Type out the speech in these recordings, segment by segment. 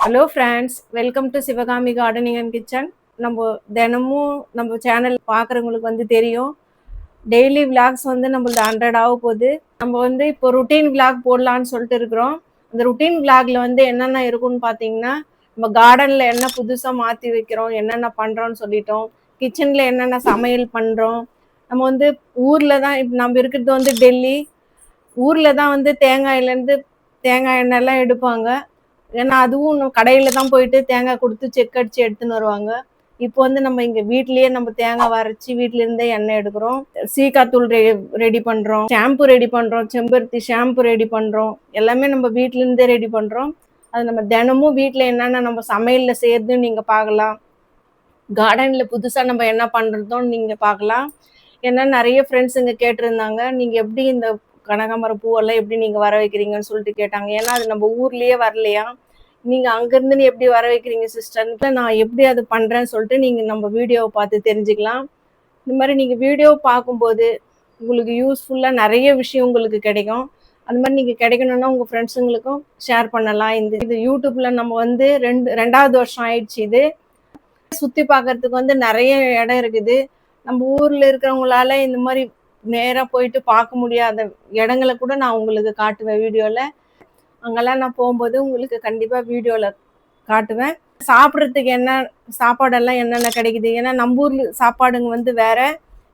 Hello friends, welcome to Sivakami gardening and kitchen. நம்ம தினமும் நம்ம சேனல் பார்க்குறவங்களுக்கு தெரியும். டெய்லி விளாக்ஸ் நம்மளது 100 ஆக போகுது. நம்ம இப்போ ருட்டீன் விளாக் போடலான்னு சொல்லிட்டு இருக்கிறோம். அந்த ருட்டீன் விளாக்ல என்னென்ன இருக்குன்னு பார்த்தீங்கன்னா, நம்ம கார்டனில் என்ன புதுசாக மாற்றி வைக்கிறோம், என்னென்ன பண்ணுறோன்னு சொல்லிட்டோம். கிச்சனில் என்னென்ன சமையல் பண்ணுறோம். நம்ம ஊரில் தான் இப்போ நம்ம இருக்கிறது டெல்லி. ஊரில் தான் தேங்காயிலேருந்து தேங்காய் எண்ணெய்லாம் எடுப்பாங்க. ஏன்னா அதுவும் கடையில தான் போயிட்டு தேங்காய் கொடுத்து செக் அடிச்சு எடுத்துன்னு வருவாங்க. இப்போ நம்ம இங்க வீட்லயே நம்ம தேங்காய் வரைச்சி வீட்ல இருந்தே எண்ணெய் எடுக்கிறோம். சீக்காத்தூள் ரெடி பண்றோம், ஷாம்பு ரெடி பண்றோம், செம்பருத்தி ஷாம்பு ரெடி பண்றோம். எல்லாமே நம்ம வீட்ல இருந்தே ரெடி பண்றோம். அது நம்ம தினமும் வீட்ல என்னென்ன நம்ம சமையல்ல செய்யறதுன்னு நீங்க பார்க்கலாம். கார்டன்ல புதுசா நம்ம என்ன பண்றதோன்னு நீங்க பார்க்கலாம். ஏன்னா நிறைய ஃப்ரெண்ட்ஸுங்க கேட்டிருந்தாங்க, நீங்க எப்படி இந்த கனகாமரம் பூவெல்லாம் எப்படி நீங்க வர வைக்கிறீங்கன்னு சொல்லிட்டு கேட்டாங்க. ஏன்னா அது நம்ம ஊர்லயே வரலையா, நீங்க அங்கிருந்து எப்படி வர வைக்கிறீங்க சிஸ்டர், நான் எப்படி அது பண்றேன்னு சொல்லிட்டு நீங்க நம்ம வீடியோவை பார்த்து தெரிஞ்சுக்கலாம். இந்த மாதிரி நீங்க வீடியோ பார்க்கும்போது உங்களுக்கு யூஸ்ஃபுல்லா நிறைய விஷயம் உங்களுக்கு கிடைக்கும். அந்த மாதிரி நீங்க கிடைக்கணும்னா உங்க ஃப்ரெண்ட்ஸுங்களுக்கும் ஷேர் பண்ணலாம். இது யூடியூப்ல நம்ம ரெண்டாவது வருஷம் ஆயிடுச்சு. இது சுத்தி பார்க்கறதுக்கு நிறைய இடம் இருக்குது. நம்ம ஊர்ல இருக்கிறவங்களால இந்த மாதிரி நேரா போயிட்டு பார்க்க முடியாத இடங்களை கூட நான் உங்களுக்கு காட்டுவேன் வீடியோல. அங்கெல்லாம் நான் போகும்போது உங்களுக்கு கண்டிப்பா வீடியோல காட்டுவேன். சாப்பிட்றதுக்கு என்ன சாப்பாடெல்லாம் என்னென்ன கிடைக்குது. ஏன்னா நம்ம ஊர்ல சாப்பாடுங்க வேற,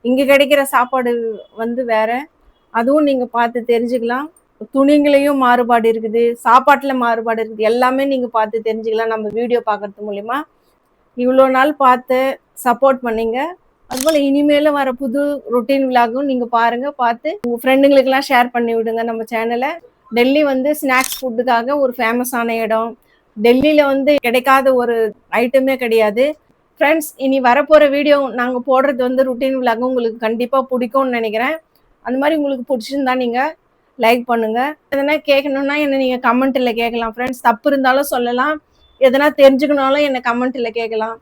இங்க கிடைக்கிற சாப்பாடு வேற. அதுவும் நீங்க பார்த்து தெரிஞ்சுக்கலாம். துணிங்களையும் மாறுபாடு இருக்குது, சாப்பாட்டுல மாறுபாடு இருக்குது. எல்லாமே நீங்க பார்த்து தெரிஞ்சுக்கலாம் நம்ம வீடியோ பார்க்கறது மூலியமா. இவ்வளோ நாள் பார்த்து சப்போர்ட் பண்ணீங்க. அதுபோல் இனிமேலும் வர புது ரொட்டீன் விலாகும் நீங்கள் பாருங்கள். பார்த்து உங்கள் ஃப்ரெண்டுங்களுக்கெல்லாம் ஷேர் பண்ணி விடுங்க நம்ம சேனலை. டெல்லி ஸ்நாக்ஸ் ஃபுட்டுக்காக ஒரு ஃபேமஸான இடம். டெல்லியில் கிடைக்காத ஒரு ஐட்டமே கிடையாது. ஃப்ரெண்ட்ஸ், இனி வரப்போகிற வீடியோ நாங்கள் போடுறது ருட்டீன் விலாகும் உங்களுக்கு கண்டிப்பாக பிடிக்கும்னு நினைக்கிறேன். அந்த மாதிரி உங்களுக்கு பிடிச்சிருந்தா நீங்கள் லைக் பண்ணுங்கள். எதனா கேட்கணுன்னா என்னை நீங்கள் கமெண்ட்டில் கேட்கலாம் ஃப்ரெண்ட்ஸ். தப்பு இருந்தாலும் சொல்லலாம், எதனா தெரிஞ்சுக்கணும்னாலும் என்னை கமெண்ட்டில் கேட்கலாம்.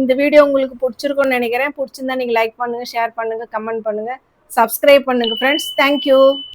இந்த வீடியோ உங்களுக்கு பிடிச்சிருக்கும்னு நினைக்கிறேன். பிடிச்சிருந்தா நீங்கள் லைக் பண்ணுங்கள், ஷேர் பண்ணுங்கள், கமெண்ட் பண்ணுங்கள், சப்ஸ்கிரைப் பண்ணுங்கள் ஃப்ரெண்ட்ஸ். தேங்க்யூ.